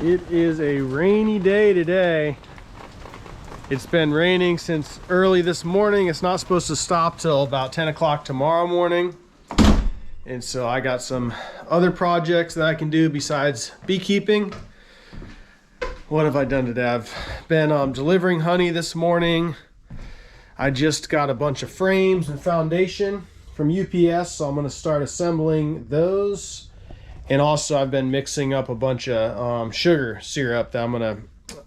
It is a rainy day today. It's been raining since early this morning. It's not supposed to stop till about 10 o'clock tomorrow morning. And so I got some other projects that I can do besides beekeeping. What have I done today? I've been delivering honey this morning. I just got a bunch of frames and foundation from UPS, so I'm going to start assembling those. And also I've been mixing up a bunch of sugar syrup that I'm going to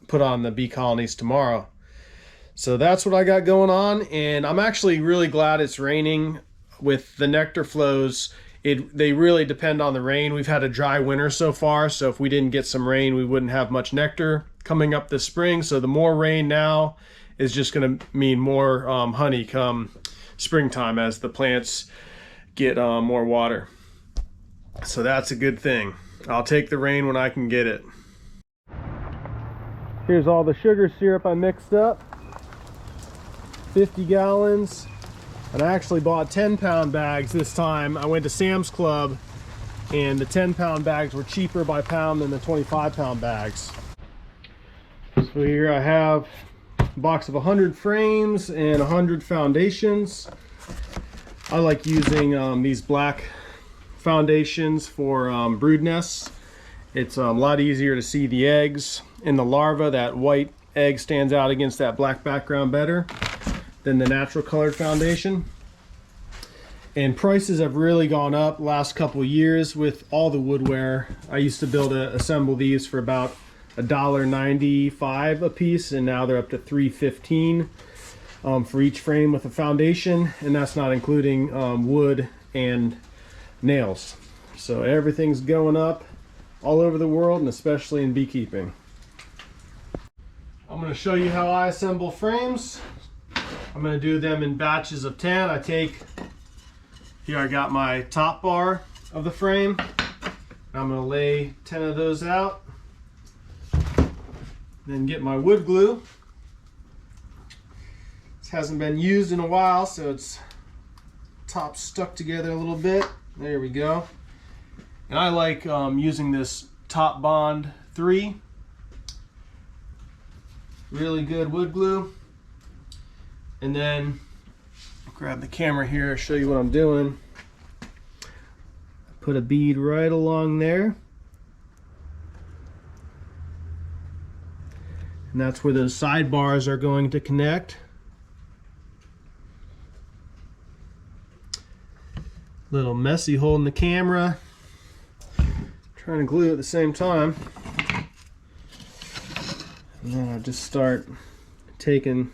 put on the bee colonies tomorrow. So that's what I got going on, and I'm actually really glad it's raining. With the nectar flows, they really depend on the rain. We've had a dry winter so far, so if we didn't get some rain, we wouldn't have much nectar coming up this spring. So the more rain now is just going to mean more honey come springtime as the plants get more water. So that's a good thing. I'll take the rain when I can get it. Here's all the sugar syrup I mixed up. 50 gallons. And I actually bought 10-pound bags this time. I went to Sam's Club and the 10-pound bags were cheaper by pound than the 25-pound bags. So here I have a box of 100 frames and 100 foundations. I like using these black foundations for brood nests. It's a lot easier to see the eggs and the larva. That white egg stands out against that black background better than the natural colored foundation. And prices have really gone up last couple years with all the woodware. I used to assemble these for about $1.95 a piece, and now they're up to $3.15 for each frame with a foundation, and that's not including wood and nails. So everything's going up all over the world, and especially in beekeeping. I'm going to show you how I assemble frames. I'm going to do them in batches of 10. Here I got my top bar of the frame. I'm going to lay 10 of those out. Then get my wood glue. This hasn't been used in a while, so it's top stuck together a little bit. There we go. And I like using this Top Bond 3. Really good wood glue. And then grab the camera here, show you what I'm doing. Put a bead right along there. And that's where those sidebars are going to connect. Little messy holding the camera. Trying to glue at the same time. And then I just start taking...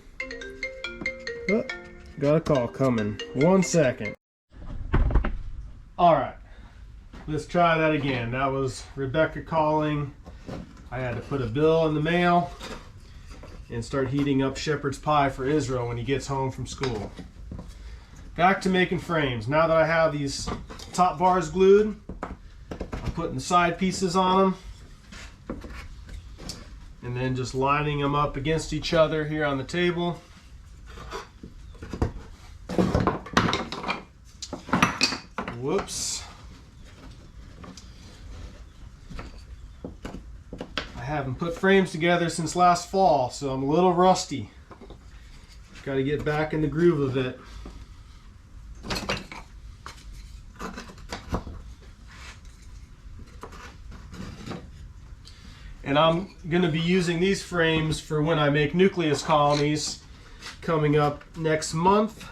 Oh, got a call coming. 1 second. All right, let's try that again. That was Rebecca calling. I had to put a bill in the mail and start heating up shepherd's pie for Israel when he gets home from school. Back to making frames. Now that I have these top bars glued, I'm putting the side pieces on them and then just lining them up against each other here on the table. Whoops. I haven't put frames together since last fall, so I'm a little rusty. Got to get back in the groove of it. And I'm going to be using these frames for when I make nucleus colonies coming up next month.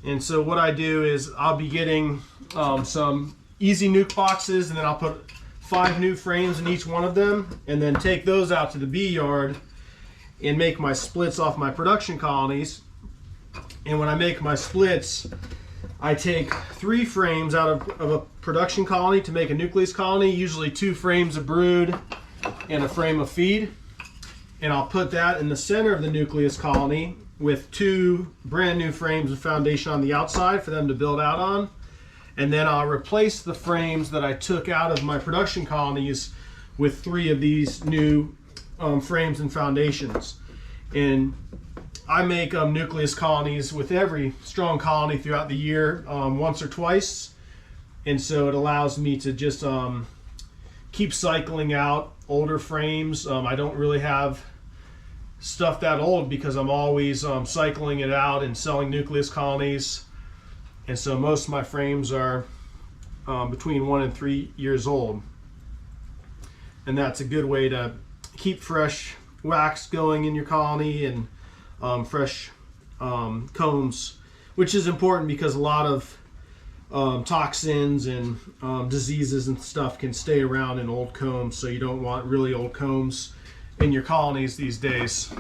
And so what I do is I'll be getting some easy nuke boxes, and then I'll put 5 new frames in each one of them, and then take those out to the bee yard and make my splits off my production colonies. And when I make my splits, I take 3 frames out of a production colony to make a nucleus colony, usually 2 frames of brood and a frame of feed. And I'll put that in the center of the nucleus colony with 2 brand new frames of foundation on the outside for them to build out on. And then I'll replace the frames that I took out of my production colonies with 3 of these new frames and foundations. And I make nucleus colonies with every strong colony throughout the year, once or twice. And so it allows me to just keep cycling out older frames. I don't really have stuff that old because I'm always cycling it out and selling nucleus colonies. And so most of my frames are between 1 and 3 years old. And that's a good way to keep fresh wax going in your colony and fresh combs, which is important because a lot of toxins and diseases and stuff can stay around in old combs, so you don't want really old combs in your colonies these days.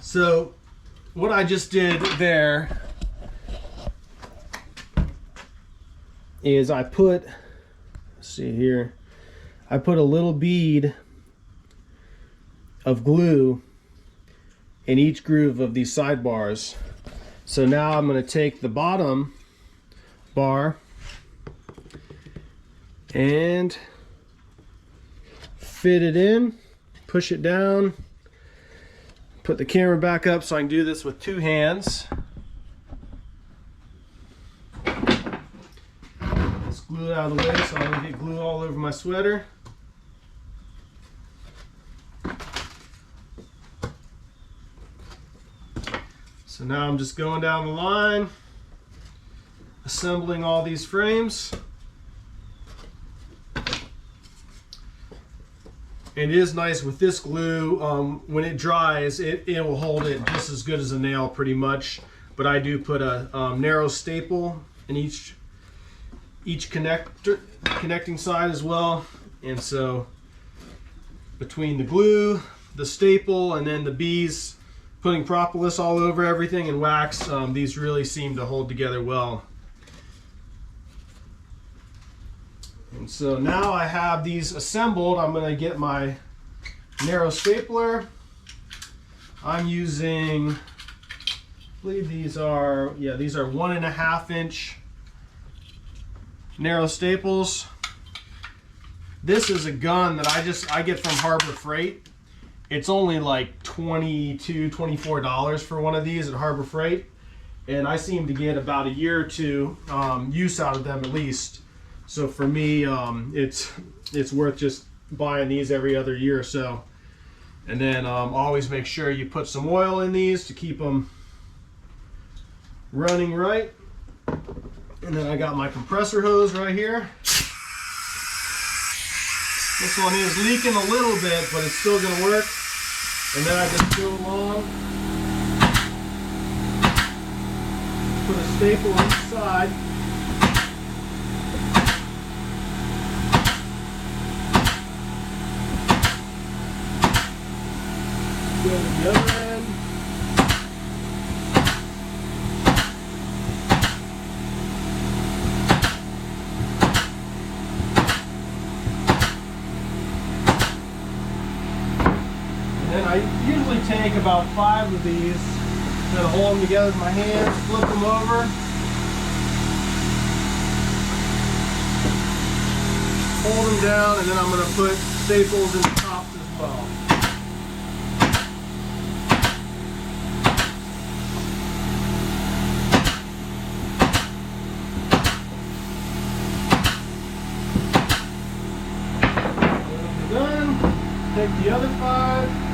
So what I just did there is I put, let's see here, I put a little bead of glue in each groove of these sidebars. So now I'm going to take the bottom bar and fit it in, push it down, put the camera back up so I can do this with 2 hands. Let's glue it out of the way so I don't get glue all over my sweater. So now I'm just going down the line, assembling all these frames. And it is nice with this glue, when it dries, it will hold it just as good as a nail pretty much. But I do put a narrow staple in each connecting side as well. And so between the glue, the staple, and then the bees, putting propolis all over everything and wax, these really seem to hold together well. And so now I have these assembled. I'm going to get my narrow stapler. I'm using, I believe these are 1.5 inch narrow staples. This is a gun that I get from Harbor Freight. It's only like $22–24 for one of these at Harbor Freight, and I seem to get about a year or 2 use out of them at least. So for me, it's worth just buying these every other year or so. And then always make sure you put some oil in these to keep them running right. And then I got my compressor hose right here. This one is leaking a little bit, but it's still going to work. And then I just go along, put a staple on each side. Go to the other end. And I usually take about 5 of these, then hold them together with my hands, flip them over, hold them down, and then I'm going to put staples in the tops as well. Done. Take the other 5.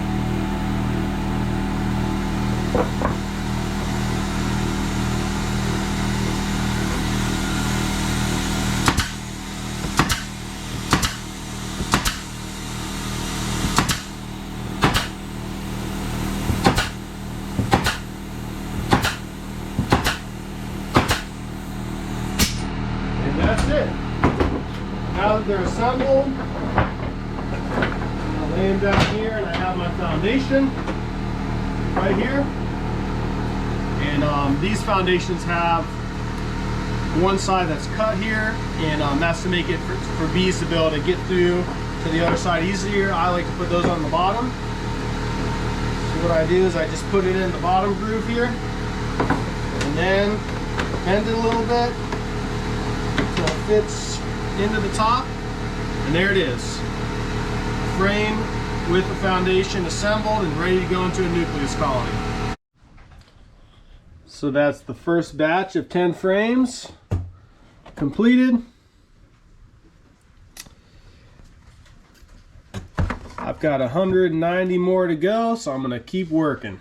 That's it. Now that they're assembled, I'll lay them down here, and I have my foundation right here. And these foundations have one side that's cut here, and that's to make it for bees to be able to get through to the other side easier. I like to put those on the bottom. So what I do is I just put it in the bottom groove here, and then bend it a little bit so it fits into the top, and there it is. Frame with the foundation assembled and ready to go into a nucleus colony. So that's the first batch of 10 frames completed. I've got 190 more to go, so I'm gonna keep working.